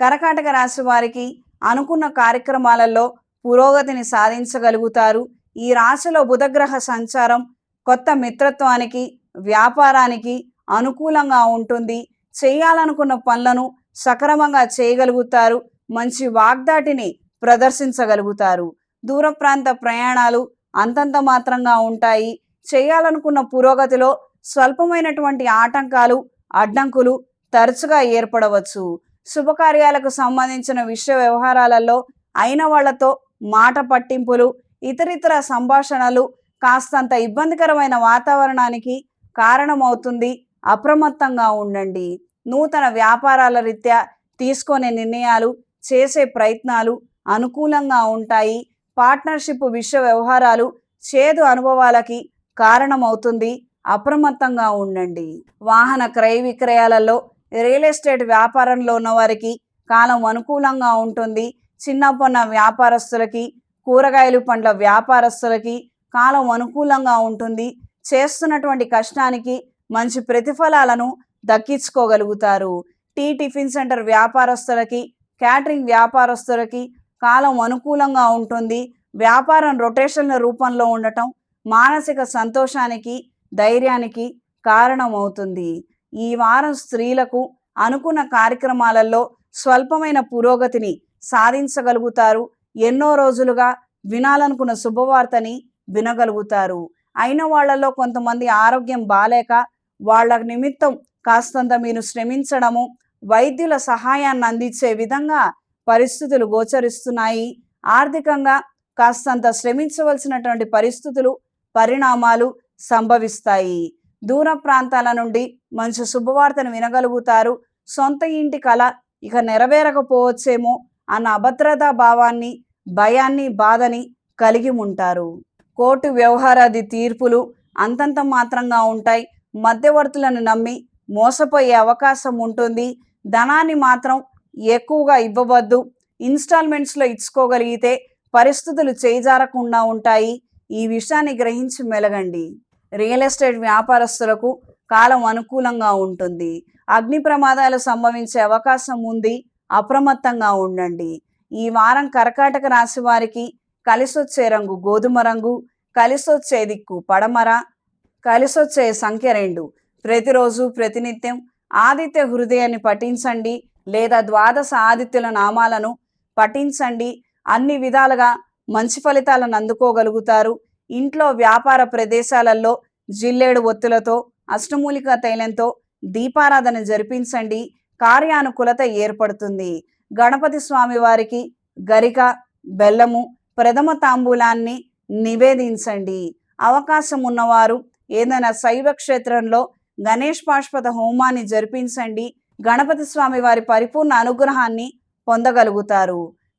కర్కాటక రాశి వారికి అనుకున్న కార్యక్రమాలలో పురోగతిని సాధించగలుగుతారు. ఈ రాశిలో బుధగ్రహ సంచారం కొత్త మిత్రత్వానికి, వ్యాపారానికి అనుకూలంగా ఉంటుంది. చేయాలనుకున్న పనులను సక్రమంగా చేయగలుగుతారు. మంచి వాగ్దాటిని ప్రదర్శించగలుగుతారు. దూర ప్రాంత ప్రయాణాలు అంతంత మాత్రంగా ఉంటాయి. చేయాలనుకున్న పురోగతిలో స్వల్పమైనటువంటి ఆటంకాలు, అడ్డంకులు తరచుగా ఏర్పడవచ్చు. శుభకార్యాలకు సంబంధించిన విషయ వ్యవహారాలలో అయిన వాళ్లతో మాట పట్టింపులు, ఇతరితర సంభాషణలు కాస్తంత ఇబ్బందికరమైన వాతావరణానికి కారణమవుతుంది. అప్రమత్తంగా ఉండండి. నూతన వ్యాపారాల రీత్యా తీసుకునే నిర్ణయాలు, చేసే ప్రయత్నాలు అనుకూలంగా ఉంటాయి. పార్ట్నర్షిప్ విషయ వ్యవహారాలు చేదు అనుభవాలకి కారణమవుతుంది. అప్రమత్తంగా ఉండండి. వాహన క్రయ విక్రయాలలో, రియల్ ఎస్టేట్ వ్యాపారంలో ఉన్న వారికి కాలం అనుకూలంగా ఉంటుంది. చిన్నపొన్న వ్యాపారస్తులకి, కూరగాయలు పండ్ల వ్యాపారస్తులకి కాలం అనుకూలంగా ఉంటుంది. చేస్తున్నటువంటి కష్టానికి మంచి ప్రతిఫలాలను దక్కించుకోగలుగుతారు. టిఫిన్ సెంటర్ వ్యాపారస్తులకి, క్యాటరింగ్ వ్యాపారస్తులకి కాలం అనుకూలంగా ఉంటుంది. వ్యాపారం రొటేషన్ల రూపంలో ఉండటం మానసిక సంతోషానికి, ధైర్యానికి కారణమవుతుంది. ఈ వారం స్త్రీలకు అనుకున్న కార్యక్రమాలలో స్వల్పమైన పురోగతిని సాధించగలుగుతారు. ఎన్నో రోజులుగా వినాలనుకున్న శుభవార్తని వినగలుగుతారు. అయిన వాళ్లలో కొంతమంది ఆరోగ్యం బాలేక వాళ్ళ నిమిత్తం కాస్తంత మీరు శ్రమించడము, వైద్యుల సహాయాన్ని అందించే విధంగా పరిస్థితులు గోచరిస్తున్నాయి. ఆర్థికంగా కాస్తంత శ్రమించవలసినటువంటి పరిస్థితులు, పరిణామాలు సంభవిస్తాయి. దూర ప్రాంతాల నుండి మంచి శుభవార్తను వినగలుగుతారు. సొంత ఇంటి కల ఇక నెరవేరకపోవచ్చేమో అన్న అభద్రతా భావాన్ని, భయాన్ని, బాధని కలిగి ఉంటారు. కోర్టు వ్యవహారాది తీర్పులు అంతంత మాత్రంగా ఉంటాయి. మధ్యవర్తులను నమ్మి మోసపోయే అవకాశం ఉంటుంది. ధనాన్ని మాత్రం ఎక్కువగా ఇవ్వవద్దు. ఇన్స్టాల్మెంట్స్లో ఇచ్చుకోగలిగితే పరిస్థితులు చేజారకుండా ఉంటాయి. ఈ విషయాన్ని గ్రహించి మెలగండి. రియల్ ఎస్టేట్ వ్యాపారస్తులకు కాలం అనుకూలంగా ఉంటుంది. అగ్ని ప్రమాదాలు సంభవించే అవకాశం ఉంది. అప్రమత్తంగా ఉండండి. ఈ వారం కర్కాటక రాశి వారికి కలిసొచ్చే రంగు గోధుమ రంగు, కలిసొచ్చే దిక్కు పడమర, కలిసొచ్చే సంఖ్య 2. ప్రతిరోజు ప్రతినిత్యం ఆదిత్య హృదయాన్ని పఠించండి లేదా ద్వాదశ ఆదిత్యుల నామాలను పఠించండి. అన్ని విధాలుగా మంచి ఫలితాలను అందుకోగలుగుతారు. ఇంట్లో, వ్యాపార ప్రదేశాలలో జిల్లేడు ఒత్తులతో, అష్టమూలికా తైలంతో దీపారాధన జరిపించండి. కార్యానుకూలత ఏర్పడుతుంది. గణపతి స్వామి వారికి గరిక, బెల్లము, ప్రథమ తాంబూలాన్ని నివేదించండి. అవకాశం ఉన్నవారు ఏదైనా శైవ క్షేత్రంలో గణేష్ పాశుపత హోమాన్ని జరిపించండి. గణపతి స్వామి వారి పరిపూర్ణ అనుగ్రహాన్ని పొందగలుగుతారు.